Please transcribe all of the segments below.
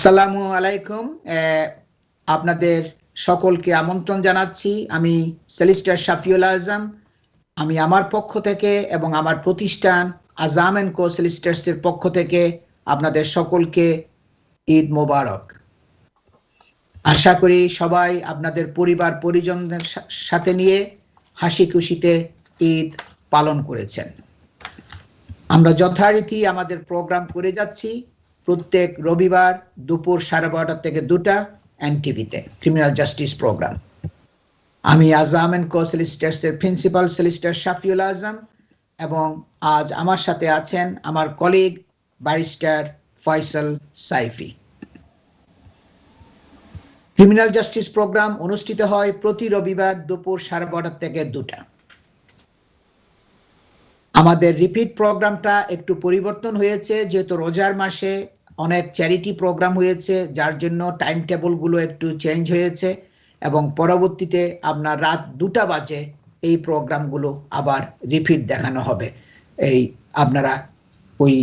আসসালামু আলাইকুম। আপনাদের সকলকে আমন্ত্রণ জানাচ্ছি। আমি সলিসিটর শাফিউল আজম। আমি আমার পক্ষ থেকে এবং আমার প্রতিষ্ঠান আজাম এন্ড কো সলিসিটরস এর পক্ষ থেকে আপনাদের সকলকে ঈদ মোবারক। আশা করি সবাই আপনাদের পরিবার পরিজনদের সাথে নিয়ে হাসি খুশিতে ঈদ পালন করেছেন। আমরা যথারীতি আমাদের প্রোগ্রাম করে যাচ্ছি প্রত্যেক রবিবার দুপুর 12:30 থেকে 2টা এনটিভিতে ক্রিমিনাল জাস্টিস প্রোগ্রাম। আমি আজাম এন্ড কো সলিসিটরস এর প্রিন্সিপাল সলিসিটর শাফিউল আজম এবং আজ আমার সাথে আছেন আমার colleague barrister Faisal Saifi. Criminal justice program অনুষ্ঠিত হয় প্রতি রবিবার দুপুর 12:30 থেকে 2টা। আমাদের রিপিট প্রোগ্রামটা একটু পরিবর্তন হয়েছে, যেহেতু রোজার মাসে অনেক চ্যারিটি প্রোগ্রাম হয়েছে, যার জন্য টাইম টেবলগুলো একটু চেঞ্জ হয়েছে এবং পরবর্তীতে আপনার রাত 2টা বাজে এই প্রোগ্রামগুলো আবার রিপিট দেখানো হবে। এই আপনারা ওই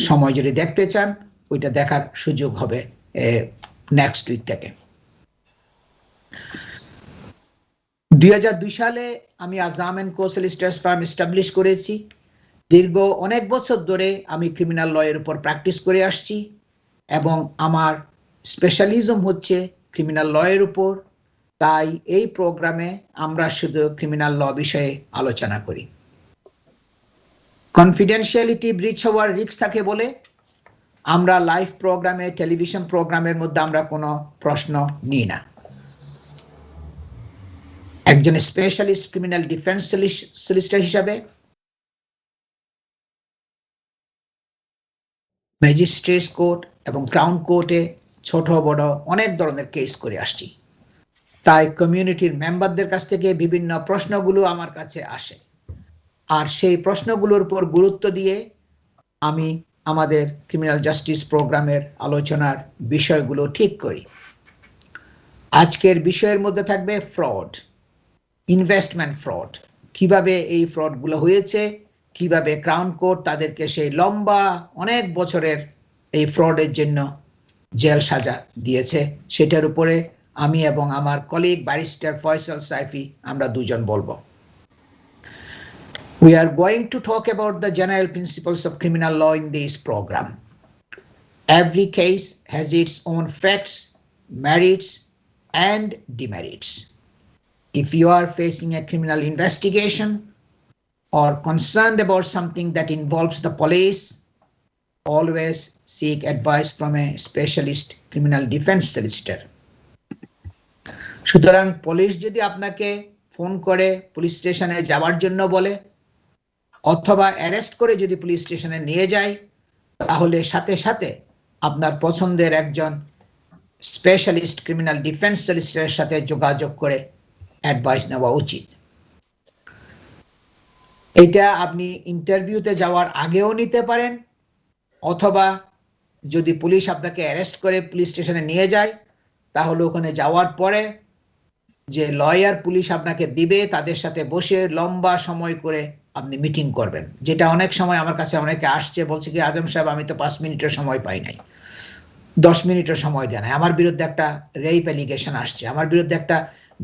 সময় যদি দেখতে চান ওইটা দেখার সুযোগ হবে নেক্সট উইক থেকে। 2002 সালে আমি আজাম এন্ড কো সলিসিটরস ফার্ম এস্টাবলিশ করেছি। দীর্ঘ অনেক বছর ধরে আমি ক্রিমিনাল ল এর উপর প্র্যাকটিস করে আসছি এবং আমার স্পেশালিজম হচ্ছে ক্রিমিনাল ল এর উপর। তাই এই প্রোগ্রামে আমরা শুধু ক্রিমিনাল ল বিষয়ে আলোচনা করি। কনফিডেন্সিয়ালিটি ব্রিচ হওয়ার রিস্ক থাকে বলে আমরা লাইভ প্রোগ্রামে, টেলিভিশন প্রোগ্রামের মধ্যে আমরা কোনো প্রশ্ন নিই না। একজন স্পেশালিস্ট ক্রিমিনাল ডিফেন্স সলিসিটর হিসাবে ম্যাজিস্ট্রেটস কোর্ট এবং ক্রাউন কোর্টে ছোট বড় অনেক ধরনের কেস করে আসছি। তাই কমিউনিটির মেম্বারদের কাছ থেকে বিভিন্ন প্রশ্নগুলো আমার কাছে আসে, আর সেই প্রশ্নগুলোর উপর গুরুত্ব দিয়ে আমি আমাদের ক্রিমিনাল জাস্টিস প্রোগ্রামের আলোচনার বিষয়গুলো ঠিক করি। আজকের বিষয়ের মধ্যে থাকবে ফ্রড, ইনভেস্টমেন্ট ফ্রড, কিভাবে এই ফ্রডগুলো হয়েছে, কিভাবে ক্রাউন কোর্ট তাদেরকে সেই লম্বা অনেক বছরের এই ফ্রডের জন্য জেল সাজা দিয়েছে, সেটার উপরে আমি এবং আমার কলিগ ব্যারিস্টার ফয়সাল সাইফি আমরা দুজন বলবো। We are going to talk about the general principles of criminal law in this program. Every case has its own facts, merits, and demerits. If you are facing a criminal investigation or concerned about something that involves the police, always seek advice from a specialist criminal defense solicitor. সুতরাং police যদি আপনাকে phone করে police স্টেশনে যাওয়ার জন্য বলে অথবা arrest করে যদি পুলিশ স্টেশনে নিয়ে যায়, তাহলে সাথে সাথে আপনার পছন্দের একজন স্পেশালিস্ট ক্রিমিনাল ডিফেন্স সলিসিটরের সাথে যোগাযোগ করে অ্যাডভাইস নেওয়া উচিত। এটা আপনি ইন্টারভিউতে যাওয়ার আগেও নিতে পারেন, অথবা যদি পুলিশ আপনাকে অ্যারেস্ট করে পুলিশ স্টেশনে নিয়ে যায় তাহলে ওখানে যাওয়ার পরে যে লয়ার পুলিশ আপনাকে দিবে তাদের সাথে বসে লম্বা সময় করে আপনি মিটিং করবেন। যেটা অনেক সময় আমার কাছে অনেকে আসছে, বলছে কি আজম সাহেব আমি তো 5 মিনিটের সময় পাই নাই, 10 মিনিটের সময় দেয় নাই, আমার বিরুদ্ধে একটা রেপ এলিগেশন আসছে, আমার বিরুদ্ধে একটা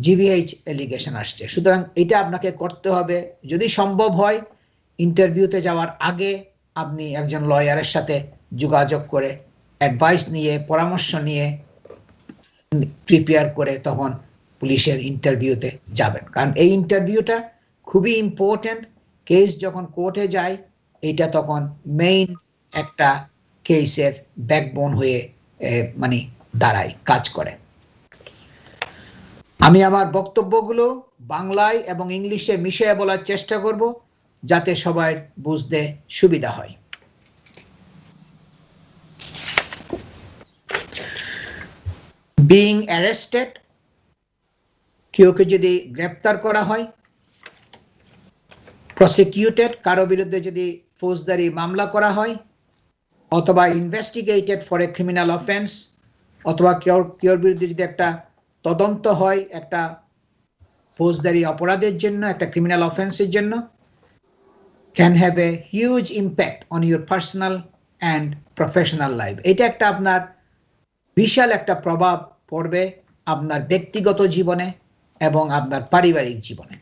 জিভিএইচ এলিগেশন আসছে। সুতরাং এটা আপনাকে করতে হবে, যদি সম্ভব হয় ইন্টারভিউতে যাওয়ার আগে আপনি একজন লয়ারের সাথে যোগাযোগ করে অ্যাডভাইস নিয়ে, পরামর্শ নিয়ে প্রিপেয়ার করে তখন পুলিশের ইন্টারভিউতে যাবেন, কারণ এই ইন্টারভিউটা খুবই ইম্পর্টেন্ট। কেস যখন কোর্টে যায় এটা তখন মেইন একটা কেসের ব্যাকবোন হয়ে মানে দাঁড়ায়, কাজ করে। আমি আমার বক্তব্যগুলো বাংলায় এবং ইংলিশে মিশিয়ে বলার চেষ্টা করব যাতে সবাই বুঝতে সুবিধা হয়। বিং অ্যারেস্টেড, কেউকে যদি গ্রেপ্তার করা হয়, প্রসিকিউটেড, কারো বিরুদ্ধে যদি ফৌজদারি মামলা করা হয়, অথবা investigated for a criminal offence, অথবা কেউর বিরুদ্ধে যদি একটা তদন্ত হয় একটা ফৌজদারি অপরাধের জন্য, একটা ক্রিমিনাল অফেন্সের জন্য, can have a huge impact on your personal and professional life. এটা একটা আপনার বিশাল একটা প্রভাব পড়বে আপনার ব্যক্তিগত জীবনে এবং আপনার পারিবারিক জীবনে।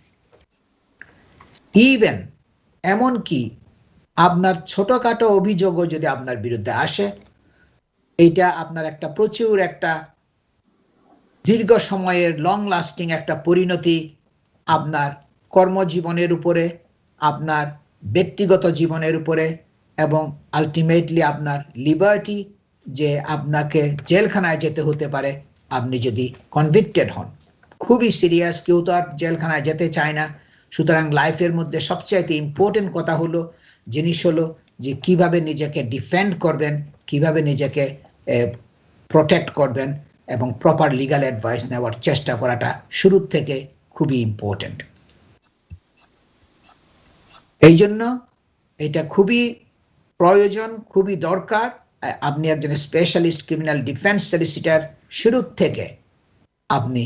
ইভেন এমনকি আপনার ছোটখাটো অভিযোগও যদি আপনার বিরুদ্ধে আসে, এইটা আপনার একটা প্রচুর একটা দীর্ঘ সময়ের লং লাস্টিং একটা পরিণতি আপনার কর্মজীবনের উপরে, আপনার ব্যক্তিগত জীবনের উপরে এবং আলটিমেটলি আপনার লিবার্টি, যে আপনাকে জেলখানায় যেতে হতে পারে আপনি যদি কনভিক্টেড হন। খুবই সিরিয়াস, কেউ তো আর জেলখানায় যেতে চায় না। সুতরাং লাইফের মধ্যে সবচাইতে ইম্পর্টেন্ট কথা হলো, জিনিস হলো যে কিভাবে নিজেকে ডিফেন্ড করবেন, কিভাবে নিজেকে প্রোটেক্ট করবেন এবং প্রপার লিগ্যাল অ্যাডভাইস নেওয়ার চেষ্টা করাটা শুরুর থেকে খুবই ইম্পর্টেন্ট। এই জন্য এটা খুবই প্রয়োজন, খুবই দরকার আপনি একজন স্পেশালিস্ট ক্রিমিনাল ডিফেন্স সলিসিটার শুরু থেকে আপনি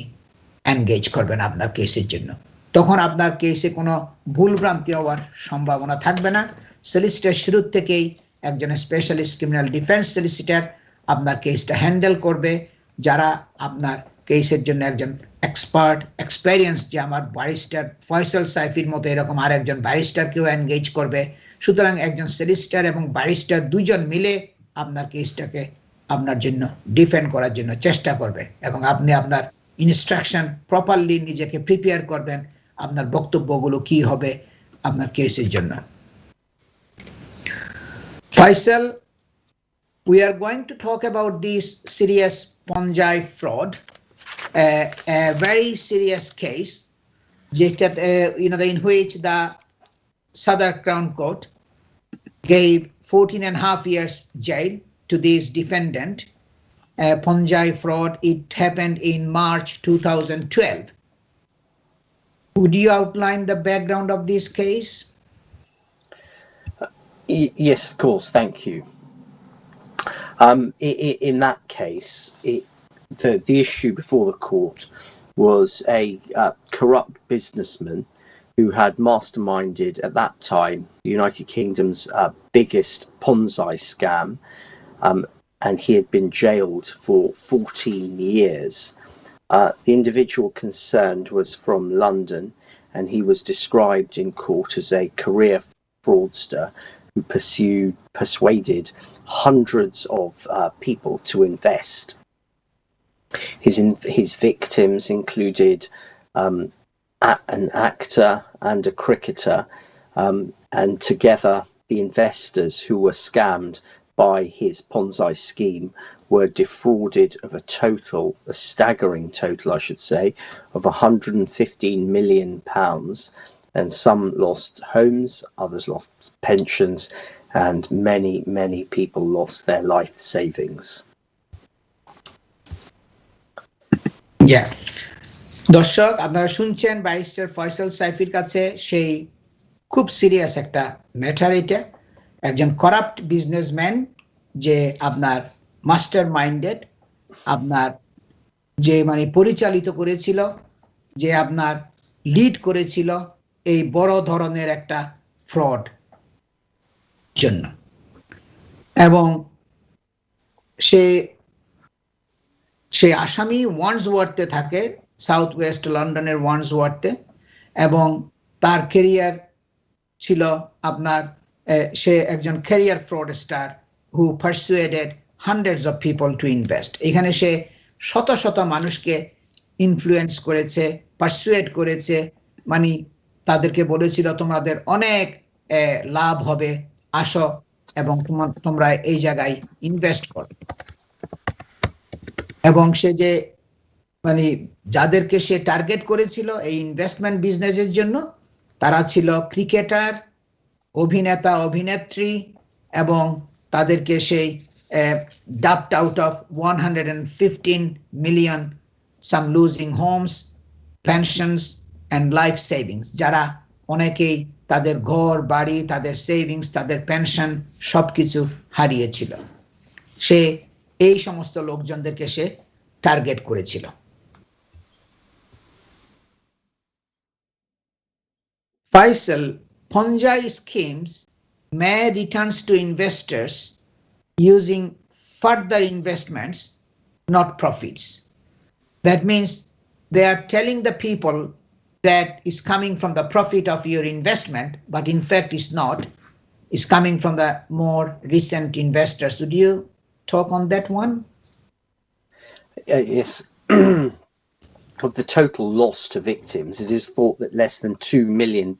এনগেজ করবেন আপনার কেসের জন্য। তখন আপনার কেসে কোনো ভুলভ্রান্তি হওয়ার সম্ভাবনা থাকবে না। সলিসিটার শুরু থেকেই একজন স্পেশালিস্ট ক্রিমিনাল ডিফেন্স সলিসিটার আপনার কেসটা হ্যান্ডেল করবে, যারা আপনার কেসের জন্য একজন এক্সপার্ট এক্সপেরিয়েন্স, যে আমার ব্যারিস্টার ফয়সাল সাইফির মতো এরকম আর একজন ব্যারিস্টারকেও এনগেজ করবে। সুতরাং একজন সলিসিটার এবং ব্যারিস্টার দুইজন মিলে আপনার কেসটাকে আপনার জন্য ডিফেন্ড করার জন্য চেষ্টা করবে এবং আপনি আপনার ইনস্ট্রাকশন প্রপারলি নিজেকে প্রিপেয়ার করবেন, আপনার বক্তব্যগুলো কি হবে আপনার কেসের জন্য। Faisal, we are going to talk about this serious Ponjai fraud, a very serious case, in which the Southern Crown Court gave 14.5 years jail to this defendant. Ponjai fraud, it happened in March 2012. Would you outline the background of this case? Yes, of course. Thank you. In that case, the issue before the court was a corrupt businessman who had masterminded at that time the United Kingdom's biggest Ponzi scam, and he had been jailed for 14 years. The individual concerned was from London, and he was described in court as a career fraudster who persuaded hundreds of people to invest. His victims included an actor and a cricketer, and together the investors who were scammed by his Ponzi scheme were defrauded of a staggering total, I should say, of £115 million, and some lost homes, others lost pensions, and many people lost their life savings. Yeah. দর্শক, আপনারা শুনছেন barrister Faisal সাইফির কাছে সেই খুব serious একটা matter. এটা একজন corrupt businessman, যে আপনার মাস্টার মাইন্ডেড, আপনার যে পরিচালিত করেছিল, যে আপনার লিড করেছিল এই বড় ধরনের একটা ফ্রড জন্য। এবং সে আসামি ওয়ান্ডসওয়ার্থে থাকে, সাউথ ওয়েস্ট লন্ডনের ওয়ান্ডসওয়ার্থে, এবং তার ক্যারিয়ার ছিল আপনার, সে একজন career ফ্রডস্টার who persuaded hundreds of people to invest. এখানে সে শত শত মানুষকে ইনফ্লুয়েন্স করেছে, পারসুয়েড করেছে, তাদেরকে বলেছিল তোমাদের অনেক লাভ হবে, আসো এবং তোমরা এই জায়গায় ইনভেস্ট করো। এবং সে যে যাদেরকে সে টার্গেট করেছিল এই ইনভেস্টমেন্ট বিজনেসের জন্য, তারা ছিল ক্রিকেটার, অভিনেতা, অভিনেত্রী, এবং তাদেরকে সেই dumped out of 115 million, some losing homes, pensions and life savings, যারা অনেকেই তাদের ঘর বাড়ি, তাদের সেভিংস, তাদের পেনশন সবকিছু হারিয়েছিল। সে এই সমস্ত লোকজনদেরকে সে টার্গেট করেছিল। Faisal, Ponzi schemes made returns to investors using further investments not profits. That means they are telling the people that is coming from the profit of your investment, but in fact it's not. It's coming from the more recent investors. Would you talk on that one? Yes. Of the total loss to victims, it is thought that less than £2 million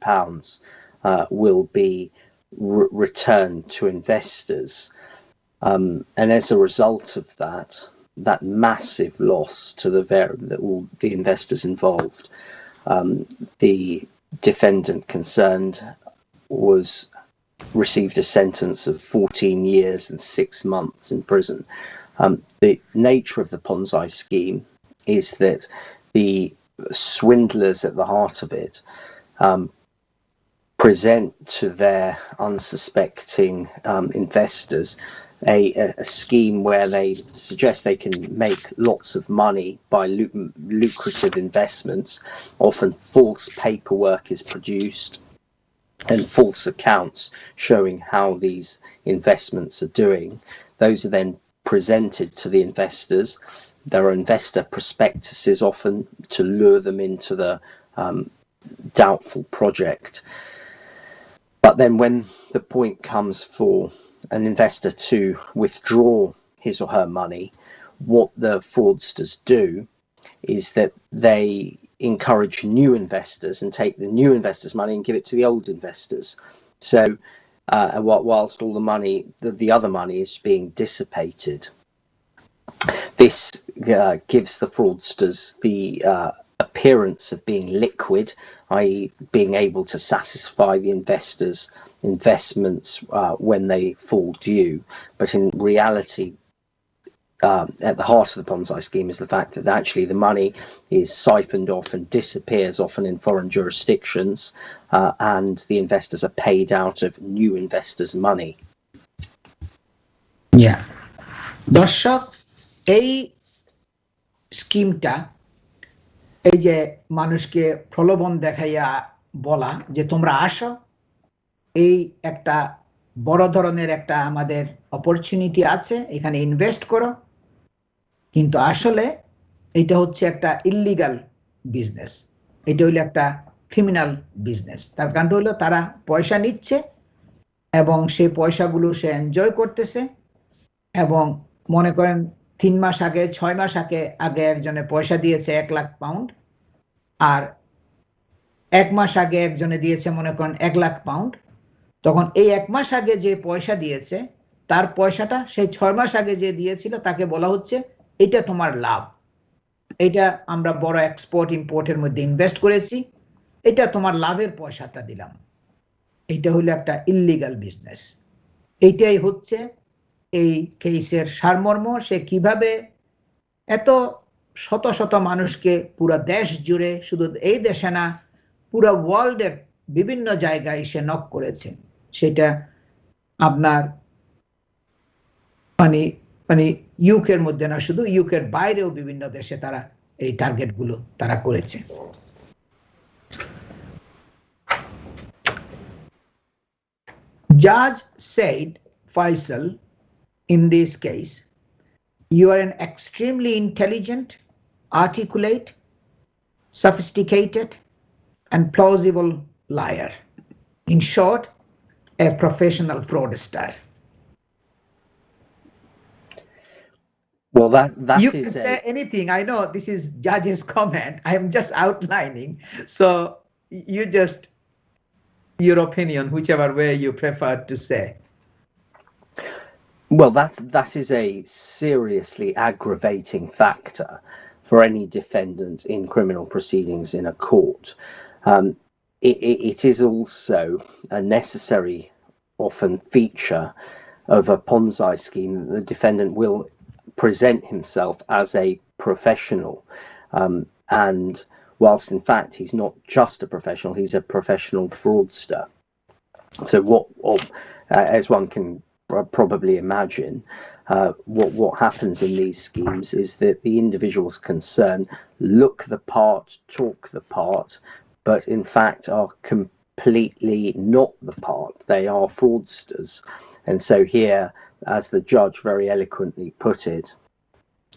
will be returned to investors. And as a result of that massive loss to all the investors involved, the defendant concerned received a sentence of 14 years and 6 months in prison. The nature of the Ponzi scheme is that the swindlers at the heart of it present to their unsuspecting investors a scheme where they suggest they can make lots of money by lucrative investments. Often false paperwork is produced and false accounts showing how these investments are doing. Those are then presented to the investors. There are investor prospectuses often to lure them into the doubtful project. But then when the point comes for an investor to withdraw his or her money, what the fraudsters do is that they encourage new investors and take the new investors' money and give it to the old investors. So whilst all the other money is being dissipated, this gives the fraudsters the appearance of being liquid, i.e. being able to satisfy the investors' investments when they fall due. But in reality, at the heart of the Ponzi scheme is the fact that actually the money is siphoned off and disappears, often in foreign jurisdictions, and the investors are paid out of new investors' money. Yeah. দর্শক, এই স্কিমটা, এই যে মানুষকে প্রলোভন দেখাইয়া বলা যে তোমরা আসো, এই একটা বড় ধরনের একটা আমাদের অপরচুনিটি আছে, এখানে ইনভেস্ট করো, কিন্তু আসলে এটা হচ্ছে একটা ইল্লিগাল বিজনেস। এটা হইলো একটা ক্রিমিনাল বিজনেস। তার কারণটা হলো তারা পয়সা নিচ্ছে এবং সেই পয়সাগুলো সে এনজয় করতেছে। এবং মনে করেন 3 মাস আগে 6 মাস আগে একজনে পয়সা দিয়েছে 1 লাখ পাউন্ড, আর 1 মাস আগে একজনে দিয়েছে মনে করেন 1 লাখ পাউন্ড। তখন এই 1 মাস আগে যে পয়সা দিয়েছে তার পয়সাটা সেই 6 মাস আগে যে দিয়েছিল তাকে বলা হচ্ছে এটা তোমার লাভ, এটা আমরা বড় এক্সপোর্ট ইম্পোর্টের মধ্যে ইনভেস্ট করেছি, এটা তোমার লাভের পয়সাটা দিলাম। এটা হলো একটা ইল্লিগাল বিজনেস। এইটাই হচ্ছে এই কেসের সারমর্ম। সে কিভাবে এত শত শত মানুষকে পুরো দেশ জুড়ে, শুধু এই দেশে না পুরো ওয়ার্ল্ডের বিভিন্ন জায়গায় সে নক করেছে, সেটা আপনার মানে ইউকের মধ্যে না, শুধু ইউকের বাইরেও বিভিন্ন দেশে তারা এই টার্গেটগুলো তারা করেছে। Judge said, Faisal, in this case, you are an extremely intelligent, articulate, sophisticated, and plausible liar. In short, a professional fraudster. Well, that you is can say anything. I know this is judge's comment. I am just outlining. So you just, your opinion, whichever way you prefer to say. Well, that is a seriously aggravating factor for any defendant in criminal proceedings in a court. It is also a necessary, often, feature of a Ponzi scheme that the defendant will present himself as a professional, and whilst in fact he's not just a professional, he's a professional fraudster. So as one can probably imagine, what happens in these schemes is that the individuals concerned look the part, talk the part, but in fact are completely not the part. They are fraudsters. And so here, as the judge very eloquently put it,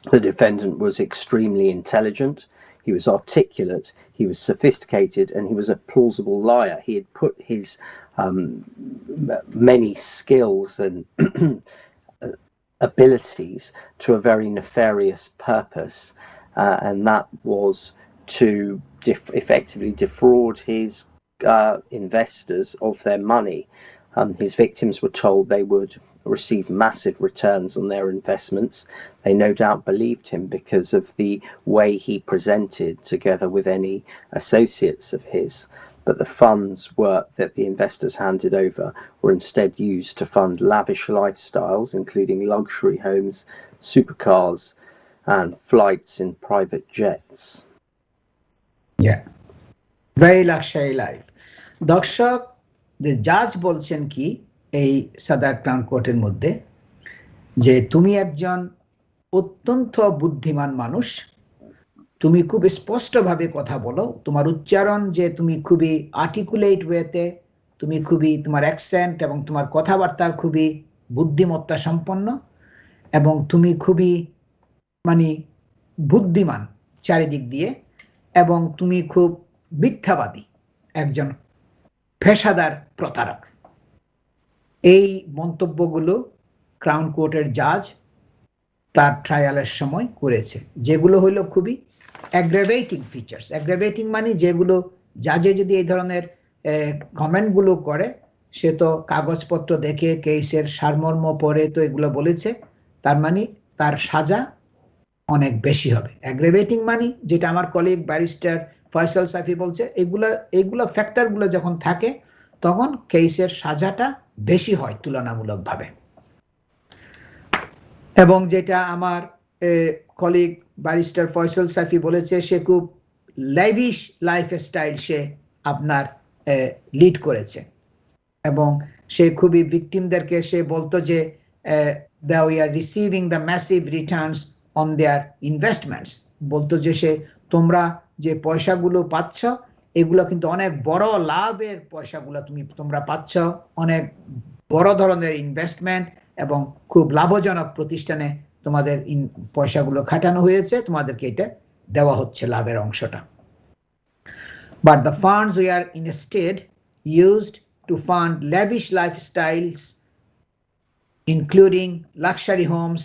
The defendant was extremely intelligent, he was articulate, he was sophisticated, and he was a plausible liar. He had put his many skills and abilities to a very nefarious purpose, and that was to effectively defraud his investors of their money. His victims were told they would receive massive returns on their investments. They no doubt believed him because of the way he presented, together with any associates of his. But the funds that the investors handed over were instead used to fund lavish lifestyles, including luxury homes, supercars, and flights in private jets. Yeah, very luxury life. দর্শক, the judge বলছেন কি এই সাদার crown কোর্টের মধ্যে, যে তুমি একজন অত্যন্ত বুদ্ধিমান মানুষ, তুমি খুব স্পষ্টভাবে কথা বলো, তোমার উচ্চারণ যে তুমি খুবই আর্টিকুলেট ওয়েতে, তুমি খুবই তোমার অ্যাকসেন্ট এবং তোমার কথাবার্তার খুবই বুদ্ধিমত্তা সম্পন্ন, এবং তুমি খুবই মানে বুদ্ধিমান চারিদিক দিয়ে, এবং তুমি খুব মিথ্যাবাদী, একজন পেশাদার প্রতারক। এই মন্তব্যগুলো ক্রাউন কোর্টের জাজ তার ট্রায়ালের সময় করেছে, যেগুলো হলো খুবই অ্যাগ্রাভেটিং ফিচার্স। অ্যাগ্রাভেটিং মানে যেগুলো জাজে যদি এই ধরনের কমেন্টগুলো করে, সে তো কাগজপত্র দেখে কেসের সারমর্ম পড়ে তো এগুলো বলেছে, তার মানে তার সাজা অনেক বেশি হবে। অ্যাগ্রাভেটিং মানে যেটা আমার কলিগ ব্যারিস্টার ফয়সাল সাফি বলছে, এগুলো ফ্যাক্টরগুলো যখন থাকে তখন কেসের সাজাটা বেশি হয় তুলনামূলকভাবে। এবং যেটা আমার কলিগ ব্যারিস্টার ফয়সাল সাফি বলেছে, সে খুব ল্যাভিশ লাইফস্টাইল সে আপনার লিড করেছে, এবং সে খুবই ভিকটিমদেরকে সে বলতো যে they are receiving the massive returns on their investments, বলতো যে সে তোমরা যে পয়সাগুলো পাচ্ছ এগুলো কিন্তু অনেক বড় লাভের পয়সাগুলো তোমরা পাচ্ছ, অনেক বড় ধরনের ইনভেস্টমেন্ট এবং খুব লাভজনক প্রতিষ্ঠানে তোমাদের পয়সাগুলো খাটানো হয়েছে, তোমাদেরকে এটা দেওয়া হচ্ছে লাভের অংশটা। But the funds were instead used to fund lavish lifestyles, including luxury homes,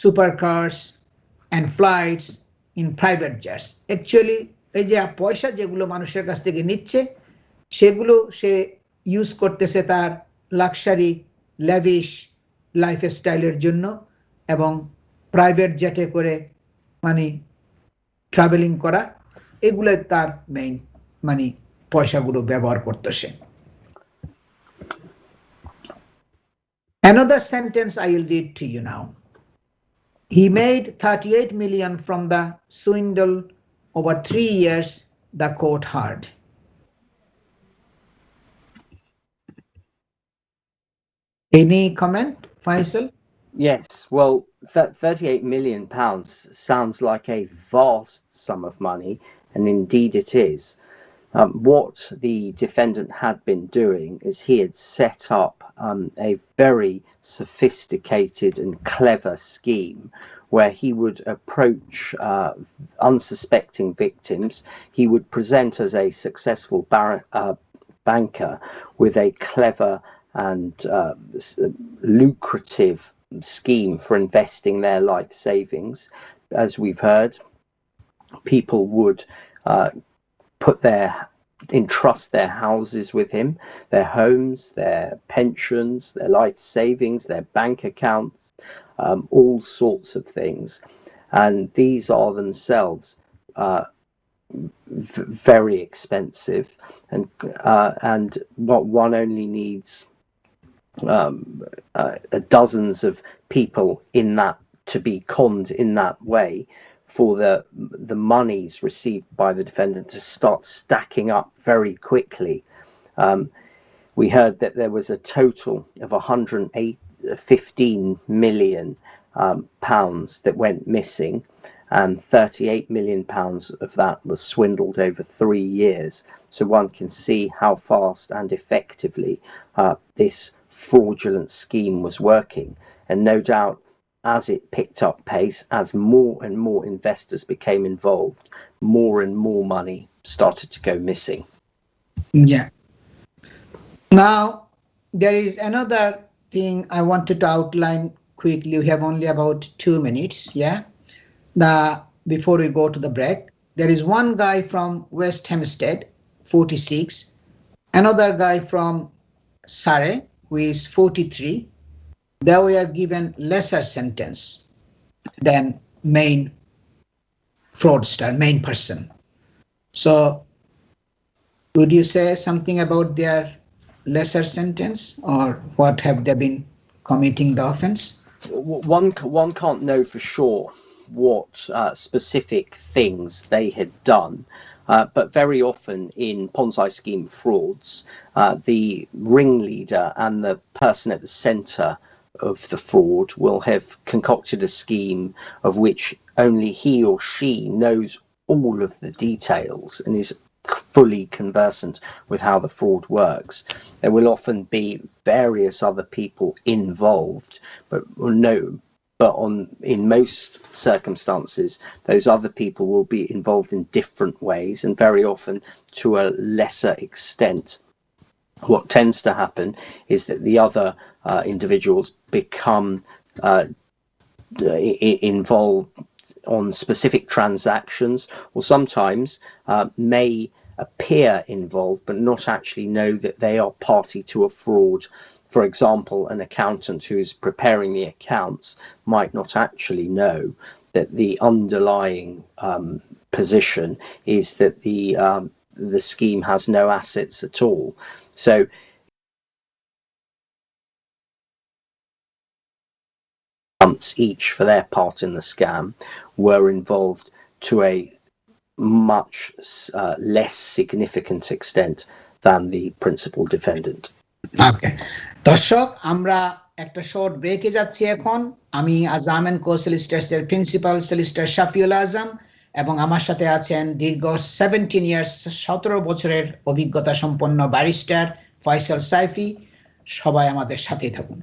supercars, and flights in private jets. Actually, এই যে পয়সা যেগুলো মানুষের কাছ থেকে নিচ্ছে সেগুলো সে ইউজ করতেছে তার লাক্সারি ল্যাভিশ লাইফস্টাইলের জন্য, এবং প্রাইভেট জেটে করে মানে ট্রাভেলিং করা, এগুলো তার মেইন মানে পয়সাগুলো ব্যবহার করতেছে। Another sentence I will read to you now. He made 38 million from the swindle over 3 years, the court heard. Any comment, Faisal? Yes, well, 38 million pounds sounds like a vast sum of money, and indeed it is. What the defendant had been doing is he had set up a very sophisticated and clever scheme where he would approach unsuspecting victims. He would present as a successful banker with a clever and lucrative scheme for investing their life savings. As we've heard, people would entrust their houses with him, their homes, their pensions, their life savings, their bank accounts, all sorts of things. And these are themselves very expensive, and what one only needs dozens of people in that to be conned in that way for the monies received by the defendant to start stacking up very quickly. We heard that there was a total of 115 million pounds that went missing, and 38 million pounds of that was swindled over 3 years. So one can see how fast and effectively this fraudulent scheme was working, and no doubt as it picked up pace, as more and more investors became involved, more and more money started to go missing. Yeah. Now, there is another thing I wanted to outline quickly. We have only about 2 minutes. Yeah. Before we go to the break, there is one guy from West Hampstead, 46, another guy from Surrey, who is 43. They were given lesser sentence than main fraudster, main person. So would you say something about their lesser sentence, or what have they been committing the offense? One can't know for sure what specific things they had done, but very often in Ponzi scheme frauds, the ringleader and the person at the centre of the fraud will have concocted a scheme of which only he or she knows all of the details and is fully conversant with how the fraud works. There will often be various other people involved, but in most circumstances, those other people will be involved in different ways and very often to a lesser extent. What tends to happen is that the other individuals become involved on specific transactions, or sometimes may appear involved but not actually know that they are party to a fraud. For example, an accountant who is preparing the accounts might not actually know that the underlying position is that the scheme has no assets at all. So each for their part in the scam were involved to a much less significant extent than the principal defendant. Okay. দর্শক, আমরা একটা short ব্রেকে যাচ্ছি এখন। আমি আজাম and co solicitors এর principal solicitor Shafiul আজম, এবং আমার সাথে আছেন দীর্ঘ 17 ইয়ার্স 17 বছরের অভিজ্ঞতা সম্পন্ন ব্যারিস্টার ফয়সাল সাইফি। সবাই আমাদের সাথেই থাকুন।